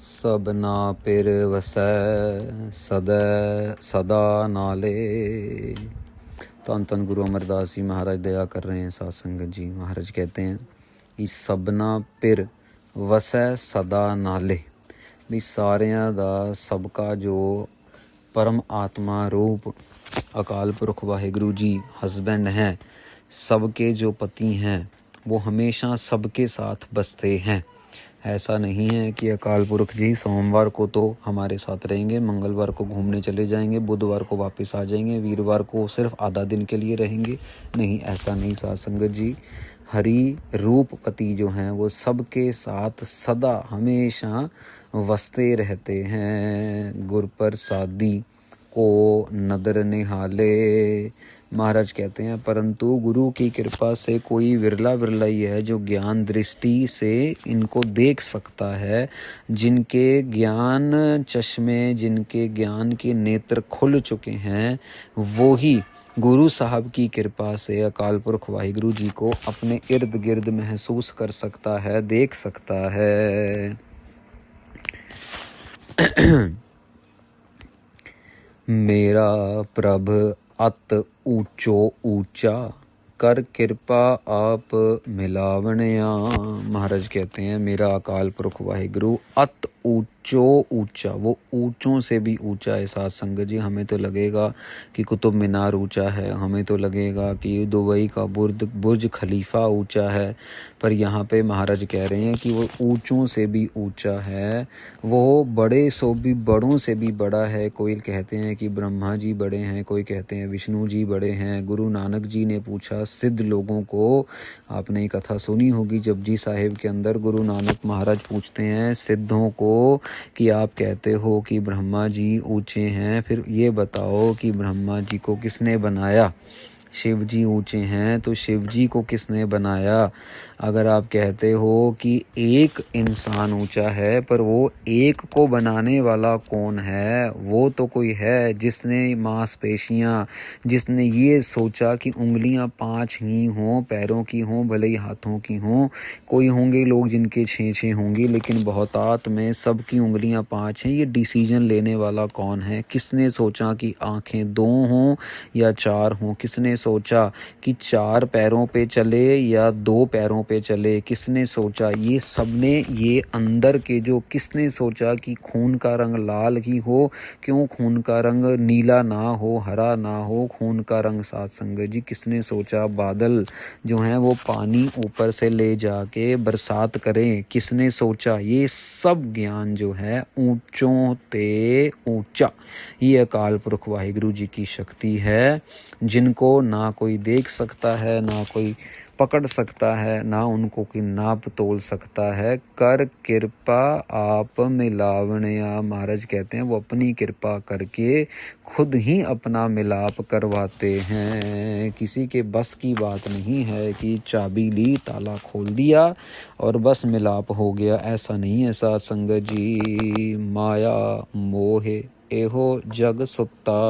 सबना पिर वसै सदै सदा नाले। धन धन गुरु अमरदास जी महाराज दया कर रहे हैं साथ संगत जी। महाराज कहते हैं कि सबना पिर वसै सदा नाले, भी सारिਆਂ ਦਾ सबका जो परम आत्मा रूप अकाल पुरख वाहिगुरु जी हस्बैंड हैं, सबके जो पति हैं, वो हमेशा सबके साथ बसते हैं। ऐसा नहीं है कि अकाल पुरख जी सोमवार को तो हमारे साथ रहेंगे, मंगलवार को घूमने चले जाएंगे, बुधवार को वापस आ जाएंगे, वीरवार को सिर्फ आधा दिन के लिए रहेंगे। नहीं, ऐसा नहीं साथ संगत जी। हरि रूप पति जो हैं वो सबके साथ सदा हमेशा वसते रहते हैं। गुर प्रसादी को नदर निहाले। महाराज कहते हैं परंतु गुरु की कृपा से कोई विरला विरला ही है जो ज्ञान दृष्टि से इनको देख सकता है। जिनके ज्ञान चश्मे, जिनके ज्ञान के नेत्र खुल चुके हैं, वो ही गुरु साहब की कृपा से अकाल पुरख वाहिगुरु जी को अपने इर्द गिर्द महसूस कर सकता है, देख सकता है। मेरा प्रभ अत ऊंचो ऊंचा, कर कृपा आप मिलावणिया। महाराज कहते हैं मेरा अकाल पुरख वाहिगुरु अत ऊंचो ऊंचा, वो ऊंचों से भी ऊंचा है। साथ संगत जी, हमें तो लगेगा कि कुतुब मीनार ऊंचा है, हमें तो लगेगा कि दुबई का बुर्ज खलीफा ऊंचा है, पर यहाँ पे महाराज कह रहे हैं कि वो ऊंचों से भी ऊंचा है। वो बड़े सो भी बड़ों से भी बड़ा है। कोई कहते हैं कि ब्रह्मा जी बड़े हैं, कोई कहते हैं विष्णु जी बड़े हैं। गुरु नानक जी ने पूछा सिद्ध लोगों को, आपने ये कथा सुनी होगी जपजी साहिब के अंदर, गुरु नानक महाराज पूछते हैं सिद्धों को कि आप कहते हो कि ब्रह्मा जी ऊंचे हैं, फिर ये बताओ कि ब्रह्मा जी को किसने बनाया। शिव जी ऊंचे हैं तो शिव जी को किसने बनाया। अगर आप कहते हो कि एक इंसान ऊंचा है, पर वो एक को बनाने वाला कौन है। वो तो कोई है जिसने मांसपेशियां, जिसने ये सोचा कि उंगलियां 5 ही हों, पैरों की हों, भले ही हाथों की हों। कोई होंगे लोग जिनके 6 होंगी, लेकिन बहुतात में सबकी उंगलियां 5 हैं। ये डिसीजन लेने वाला कौन है। किसने सोचा कि आंखें 2 हों या 4 हों। किसने सोचा कि 4 पैरों पे चले या 2 पैरों पे चले। किसने सोचा। ये सबने, ये अंदर के जो, किसने सोचा कि खून का रंग लाल ही हो। क्यों खून का रंग नीला ना हो, हरा ना हो, खून का रंग साथ संगत जी किसने सोचा। बादल जो हैं वो पानी ऊपर से ले जाके बरसात करें, किसने सोचा। ये सब ज्ञान जो है ऊंचों ते ऊंचा, ये अकाल पुरख वाहिगुरु जी की शक्ति है, जिनको ना कोई देख सकता है, ना कोई पकड़ सकता है, ना उनको कोई नाप तोल सकता है। कर कृपा आप मिलावणिया। महाराज कहते हैं वो अपनी कृपा करके खुद ही अपना मिलाप करवाते हैं। किसी के बस की बात नहीं है कि चाबी ली, ताला खोल दिया और बस मिलाप हो गया। ऐसा नहीं है साथ संगत जी। माया मोहे एहो जग सुत्ता।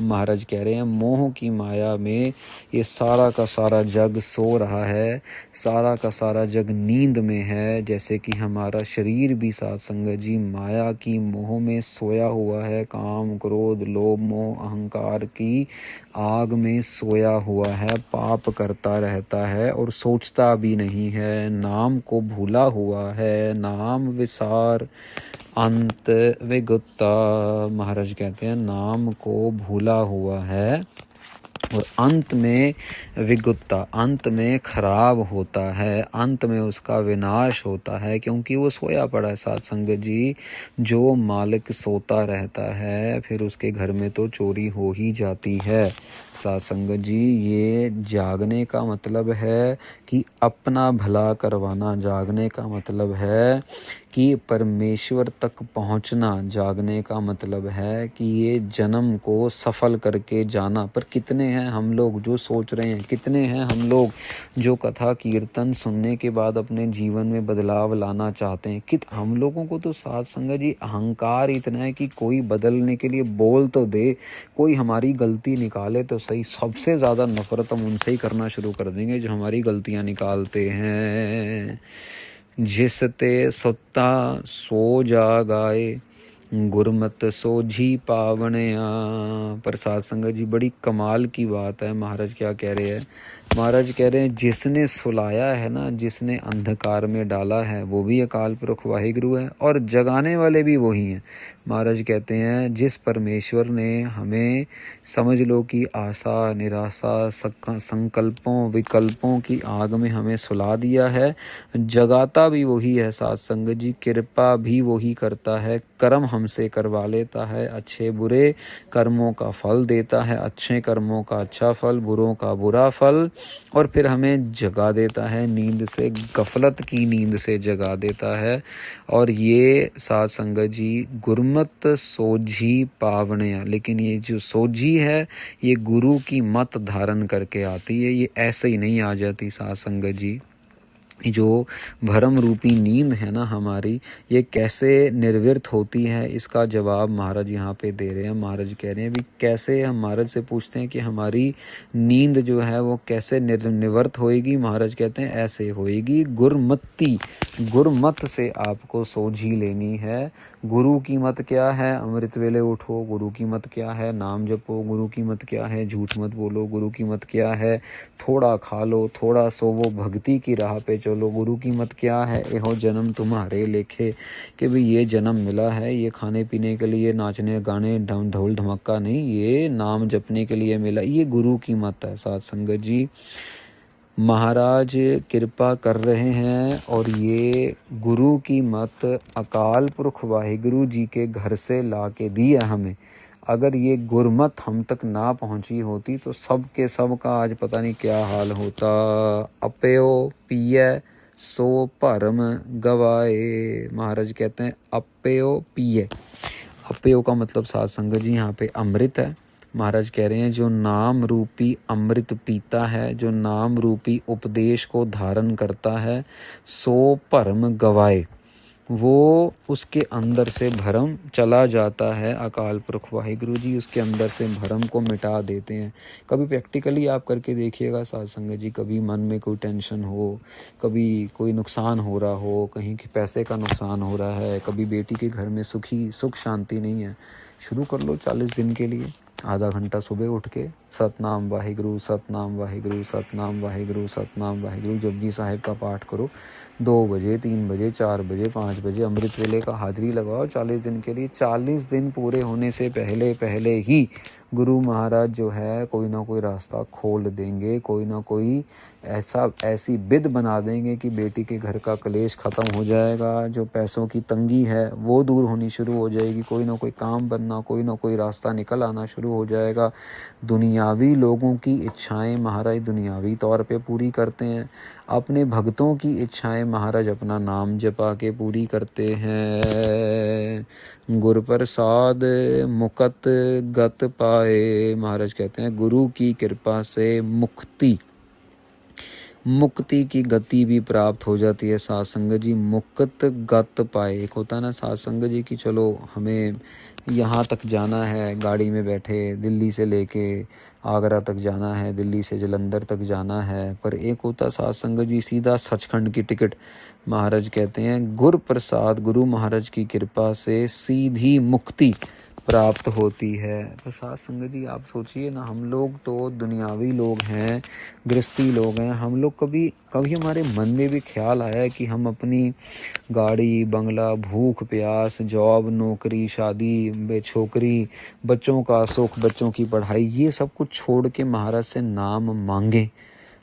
महाराज कह रहे हैं मोह की माया में ये सारा का सारा जग सो रहा है, सारा का सारा जग नींद में है। जैसे कि हमारा शरीर भी साथ संगत जी माया की मोह में सोया हुआ है। काम क्रोध लोभ मोह अहंकार की आग में सोया हुआ है, पाप करता रहता है और सोचता भी नहीं है। नाम को भूला हुआ है, नाम विसार अंत विगुप्ता। महाराज कहते हैं नाम को भूला हुआ है और अंत में विगुप्ता, अंत में खराब होता है, अंत में उसका विनाश होता है, क्योंकि वो सोया पड़ा है। साथ संगत जी, जो मालिक सोता रहता है फिर उसके घर में तो चोरी हो ही जाती है। साथ संगत जी, ये जागने का मतलब है कि अपना भला करवाना। जागने का मतलब है कि परमेश्वर तक पहुंचना। जागने का मतलब है कि ये जन्म को सफल करके जाना। पर कितने हैं हम लोग जो सोच रहे हैं, कितने हैं हम लोग जो कथा कीर्तन सुनने के बाद अपने जीवन में बदलाव लाना चाहते हैं। हम लोगों को तो साथ संगत जी अहंकार इतना है कि कोई बदलने के लिए बोल तो दे, कोई हमारी गलती निकाले तो सही। सबसे ज़्यादा नफरत हम उनसे ही करना शुरू कर देंगे जो हमारी गलतियाँ निकालते हैं। जिस ते सुता सो जागाए, गुरमत सोझी पावणया। पर साध संगत जी बड़ी कमाल की बात है। महाराज क्या कह रहे हैं? महाराज कह रहे हैं जिसने सुलाया है ना, जिसने अंधकार में डाला है, वो भी अकाल पुरख वाहिगुरु है और जगाने वाले भी वही हैं। महाराज कहते हैं जिस परमेश्वर ने हमें समझ लो कि आशा निराशा संकल्पों विकल्पों की आग में हमें सुला दिया है, जगाता भी वही है साध संगत जी, कृपा भी वही करता है, कर्म हमसे करवा लेता है, अच्छे बुरे कर्मों का फल देता है, अच्छे कर्मों का अच्छा फल, बुरों का बुरा फल, और फिर हमें जगा देता है नींद से, गफलत की नींद से जगा देता है। और ये साध संगत जी गुरमत सोझी पावणया, लेकिन ये जो सोझी है ये गुरु की मत धारण करके आती है, ये ऐसे ही नहीं आ जाती साध संगत जी। जो भरम रूपी नींद है ना हमारी, ये कैसे निर्वृत होती है, इसका जवाब महाराज यहाँ पे दे रहे हैं। महाराज कह रहे हैं भी कैसे, हम महाराज से पूछते हैं कि हमारी नींद जो है वो कैसे निवृत्त होएगी। महाराज कहते हैं ऐसे होएगी, गुरमत्ती, गुरमत से आपको सोझी लेनी है। गुरु की मत क्या है? अमृत वेले उठो। गुरु की मत क्या है? नाम जपो। गुरु की मत क्या है? झूठ मत बोलो। गुरु की मत क्या है? थोड़ा खा लो, थोड़ा सोवो, भक्ति की राह पे चलो। गुरु की मत क्या है? एहो जन्म तुम्हारे लेखे, कि भाई ये जन्म मिला है, ये खाने पीने के लिए, नाचने गाने ढोल धमाका नहीं, ये नाम जपने के लिए मिला। ये गुरु की मत है साध संगत जी। महाराज कृपा कर रहे हैं और ये गुरु की मत अकाल पुरख वाहिगुरु जी के घर से ला के दी है हमें। अगर ये गुरमत हम तक ना पहुंची होती तो सब के सब का आज पता नहीं क्या हाल होता। अपयो पिए सो भरम गवाए। महाराज कहते हैं अपयो पिए। अपयो का मतलब साध संगत जी यहाँ पे अमृत है। महाराज कह रहे हैं जो नाम रूपी अमृत पीता है, जो नाम रूपी उपदेश को धारण करता है, सो भरम गवाए, वो उसके अंदर से भरम चला जाता है। अकाल पुरख वाहिगुरु जी उसके अंदर से भरम को मिटा देते हैं। कभी प्रैक्टिकली आप करके देखिएगा साध संगत जी, कभी मन में कोई टेंशन हो, कभी कोई नुकसान हो रहा हो, कहीं पैसे का नुकसान हो रहा है, कभी बेटी के घर में सुख शांति नहीं है, शुरू कर लो 40 दिन के लिए, आधा घंटा सुबह उठ के सतनाम वाहिगुरु सतनाम वाहिगुरु सतनाम वाहिगुरु सतनाम वाहिगुरु जपजी साहिब का पाठ करो। 2 बजे 3 बजे 4 बजे 5 बजे अमृत वेले का हाजिरी लगाओ 40 दिन के लिए। 40 दिन पूरे होने से पहले पहले ही गुरु महाराज जो है कोई ना कोई रास्ता खोल देंगे, कोई ना कोई ऐसी विध बना देंगे कि बेटी के घर का कलेश ख़त्म हो जाएगा, जो पैसों की तंगी है वो दूर होनी शुरू हो जाएगी, कोई ना कोई काम बनना, कोई ना कोई रास्ता निकल आना शुरू हो जाएगा। दुनियावी लोगों की इच्छाएं महाराज दुनियावी तौर पे पूरी करते हैं, अपने भक्तों की इच्छाएं महाराज अपना नाम जपा के पूरी करते हैं। गुर प्रसाद मुकत गत पाए। महाराज कहते हैं गुरु की कृपा से मुक्ति की गति भी प्राप्त हो जाती है साध संगत जी। मुक्त गत पाए, एक होता है ना साध संगत जी कि चलो हमें यहाँ तक जाना है, गाड़ी में बैठे दिल्ली से लेके आगरा तक जाना है, दिल्ली से जलंधर तक जाना है, पर एक होता साध संगत जी सीधा सचखंड की टिकट। महाराज कहते हैं गुर प्रसाद, गुरु महाराज की कृपा से सीधी मुक्ति प्राप्त होती है। तो साध संगत जी आप सोचिए ना, हम लोग तो दुनियावी लोग हैं, गृहस्थी लोग हैं, हम लोग कभी हमारे मन में भी ख्याल आया है कि हम अपनी गाड़ी बंगला भूख प्यास जॉब नौकरी शादी छोकरी बच्चों का सुख बच्चों की पढ़ाई ये सब कुछ छोड़ के महाराज से नाम मांगे?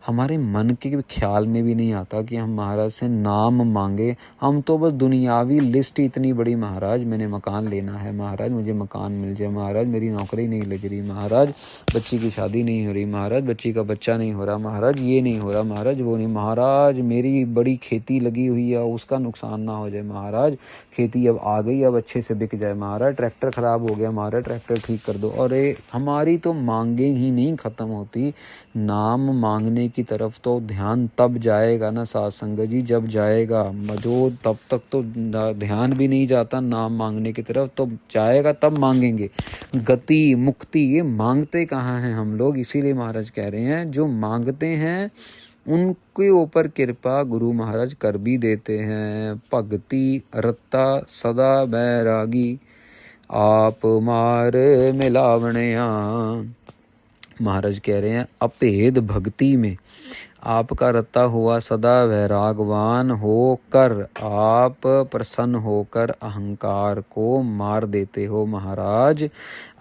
हमारे मन के ख्याल में भी नहीं आता कि हम महाराज से नाम मांगे। हम तो बस दुनियावी लिस्ट इतनी बड़ी, महाराज मैंने मकान लेना है, महाराज मुझे मकान मिल जाए, महाराज मेरी नौकरी नहीं लग रही, महाराज बच्ची की शादी नहीं हो रही, महाराज बच्ची का बच्चा नहीं हो रहा, महाराज ये नहीं हो रहा, महाराज वो नहीं, महाराज मेरी बड़ी खेती लगी हुई है उसका नुकसान ना हो जाए, महाराज खेती अब आ गई अब अच्छे से बिक जाए, महाराज ट्रैक्टर ख़राब हो गया, महाराज ट्रैक्टर ठीक कर दो। और हमारी तो मांगे ही नहीं ख़त्म होती। नाम मांगने की तरफ तो ध्यान तब जाएगा ना साध संगत जी जब जाएगा, जो तब तक तो ध्यान भी नहीं जाता नाम मांगने की तरफ, तो जाएगा तब मांगेंगे। गति मुक्ति ये मांगते कहाँ हैं हम लोग, इसीलिए महाराज कह रहे हैं जो मांगते हैं उनके ऊपर कृपा गुरु महाराज कर भी देते हैं। भक्ति रत्ता सदा बैरागी, आप मार मिलावणिया। महाराज कह रहे हैं अभेद भक्ति में आपका रता हुआ सदा वैरागवान होकर आप प्रसन्न होकर अहंकार को मार देते हो। महाराज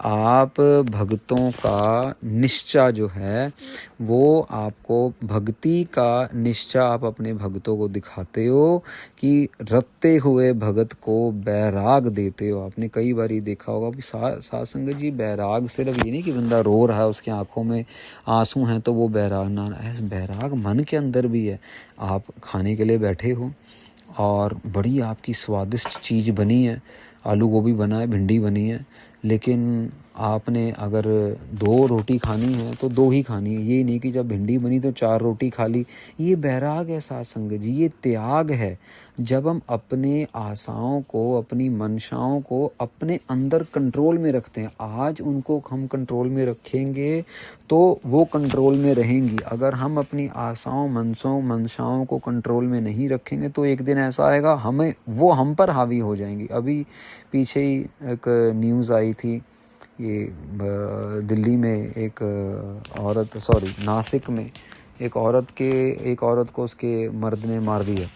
आप भक्तों का निश्चय जो है वो आपको भक्ति का निश्चय आप अपने भक्तों को दिखाते हो कि रत्ते हुए भगत को बैराग देते हो। आपने कई बार ही देखा होगा कि साध संगत जी, बैराग सिर्फ ये नहीं कि बंदा रो रहा है उसकी आंखों में आंसू हैं तो वो बैराग ना, ऐसा बैराग मन के अंदर भी है। आप खाने के लिए बैठे हो और बड़ी आपकी स्वादिष्ट चीज़ बनी है, आलू गोभी बना है, भिंडी बनी है, लेकिन आपने अगर 2 रोटी खानी है तो 2 ही खानी है, ये नहीं कि जब भिंडी बनी तो 4 रोटी खा ली। ये बैराग है साध संगत जी, ये त्याग है। जब हम अपने आशाओं को, अपनी मंशाओं को अपने अंदर कंट्रोल में रखते हैं, आज उनको हम कंट्रोल में रखेंगे तो वो कंट्रोल में रहेंगी। अगर हम अपनी आशाओं मंशाओं को कंट्रोल में नहीं रखेंगे तो एक दिन ऐसा आएगा वो हम पर हावी हो जाएंगी। अभी पीछे ही एक न्यूज़ आई थी, ये दिल्ली में एक औरत, नासिक में एक औरत को उसके मर्द ने मार दिया,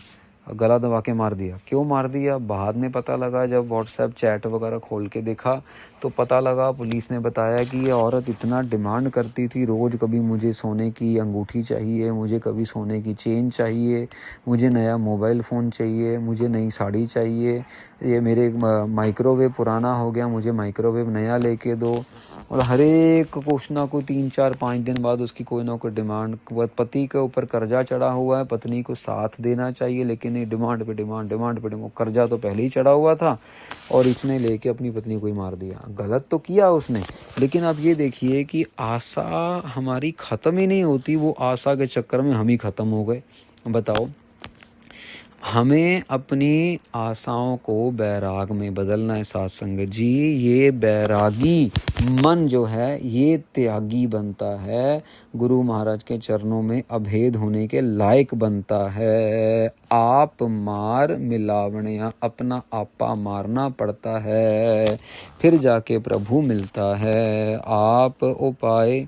गला दबा के मार दिया। क्यों मार दिया बाद में पता लगा, जब व्हाट्सएप चैट वगैरह खोल के देखा तो पता लगा, पुलिस ने बताया कि ये औरत इतना डिमांड करती थी, रोज़ कभी मुझे सोने की अंगूठी चाहिए, मुझे कभी सोने की चेन चाहिए, मुझे नया मोबाइल फ़ोन चाहिए, मुझे नई साड़ी चाहिए, ये मेरे माइक्रोवेव पुराना हो गया, मुझे माइक्रोवेव नया लेके दो। और हर एक कुछ ना कोई 3-4-5 दिन बाद उसकी कोई ना कोई डिमांड। पति के ऊपर कर्जा चढ़ा हुआ है, पत्नी को साथ देना चाहिए, लेकिन ये डिमांड पे डिमांड। कर्जा तो पहले ही चढ़ा हुआ था और इसने लेके अपनी पत्नी को ही मार दिया। गलत तो किया उसने, लेकिन आप ये देखिए कि आशा हमारी ख़त्म ही नहीं होती, वो आशा के चक्कर में हम ही ख़त्म हो गए। बताओ, हमें अपनी आशाओं को बैराग में बदलना है साध संगत जी। ये बैरागी मन जो है ये त्यागी बनता है, गुरु महाराज के चरणों में अभेद होने के लायक बनता है। आप मार मिलावणिया, अपना आपा मारना पड़ता है, फिर जाके प्रभु मिलता है। आप उपाय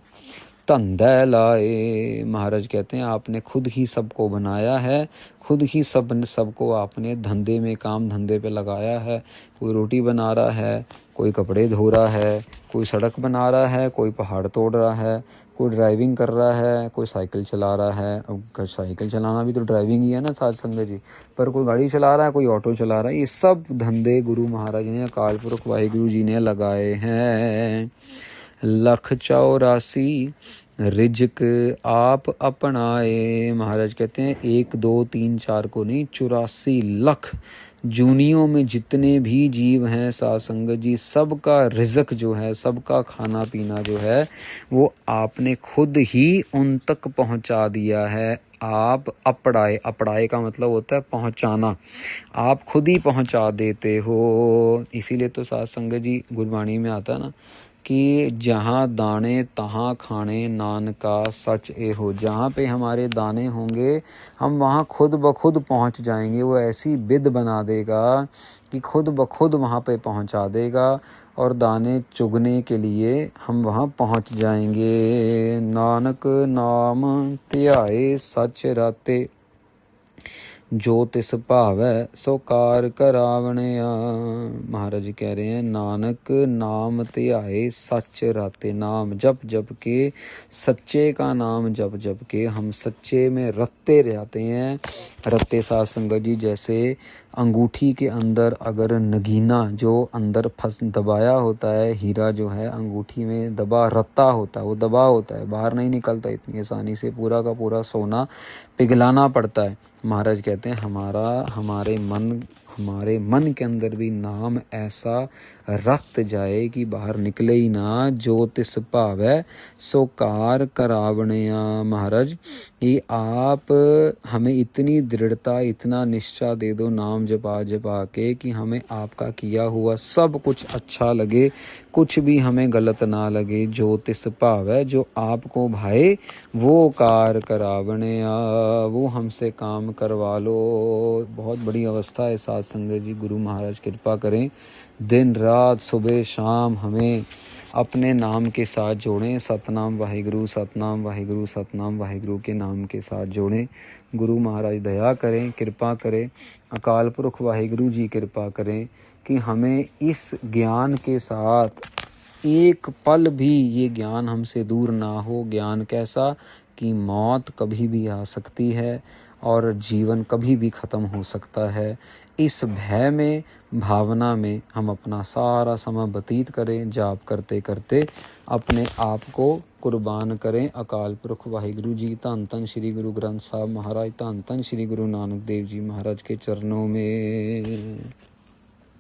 धंधे लाए, महाराज कहते हैं आपने खुद ही सबको बनाया है, खुद ही सबको आपने धंधे में, काम धंधे पे लगाया है। कोई रोटी बना रहा है, कोई कपड़े धो रहा है, कोई सड़क बना रहा है, कोई पहाड़ तोड़ रहा है, कोई ड्राइविंग कर रहा है, कोई साइकिल चला रहा है। अब साइकिल चलाना भी तो ड्राइविंग ही है ना साध संगत जी। पर कोई गाड़ी चला रहा है, कोई ऑटो चला रहा है। ये सब धंधे गुरु महाराज ने, अकाल पुरख वाहिगुरु जी ने लगाए हैं। 184 रिज्क आप अपनाए, महाराज कहते हैं 1 2 3 4 को नहीं, 84 लाख जूनियों में जितने भी जीव हैं साध संगत जी, सबका रिज़्क जो है, सबका खाना पीना जो है वो आपने खुद ही उन तक पहुंचा दिया है। आप अपड़ाए का मतलब होता है पहुंचाना, आप खुद ही पहुंचा देते हो। इसीलिए तो साध संगत जी गुरबाणी में आता है ना कि जहाँ दाने तहाँ खाने, नानका सच ए हो। जहाँ पे हमारे दाने होंगे हम वहाँ खुद ब खुद पहुँच जाएंगे। वो ऐसी विध बना देगा कि खुद ब खुद वहाँ पे पहुँचा देगा और दाने चुगने के लिए हम वहाँ पहुँच जाएंगे। नानक नाम ध्याए सच राते, जो तिस भावै सो कार करावणिया। महाराज जी कह रहे हैं नानक नाम ध्याए सच राते, नाम जप जप के, सच्चे का नाम जप जप के हम सच्चे में रत्ते रहते हैं। रत्ते साध संगत जी जैसे अंगूठी के अंदर अगर नगीना जो अंदर दबाया होता है, हीरा जो है अंगूठी में दबा रत्ता होता है, वो दबा होता है, बाहर नहीं निकलता इतनी आसानी से, पूरा का पूरा सोना पिघलाना पड़ता है। महाराज कहते हैं हमारे मन हमारे मन के अंदर भी नाम ऐसा रत जाए कि बाहर निकले ही ना। जो तिस भावै सो कार करावणिया। महाराज ये आप हमें इतनी दृढ़ता इतना निश्चय दे दो नाम जपा जपा के कि हमें आपका किया हुआ सब कुछ अच्छा लगे, कुछ भी हमें गलत ना लगे। जो तिस भावै जो आपको भाए वो कार करावणिया, वो हमसे काम करवा लो। बहुत बड़ी अवस्था है साध संगत जी। गुरु महाराज कृपा करें, दिन रात सुबह शाम हमें अपने नाम के साथ जोड़ें। सतनाम वाहिगुरु सतनाम वाहिगुरु सतनाम वाहिगुरु के नाम के साथ जोड़ें। गुरु महाराज दया करें, कृपा करें, अकाल पुरख वाहिगुरु जी कृपा करें कि हमें इस ज्ञान के साथ एक पल भी ये ज्ञान हमसे दूर ना हो। ज्ञान कैसा कि मौत कभी भी आ सकती है और जीवन कभी भी ख़त्म हो सकता है। इस भय में, भावना में हम अपना सारा समय व्यतीत करें, जाप करते करते अपने आप को कुर्बान करें। अकाल पुरख वाहिगुरु जी धन धन श्री गुरु ग्रंथ साहब महाराज, धन धन श्री गुरु नानक देव जी महाराज के चरणों में।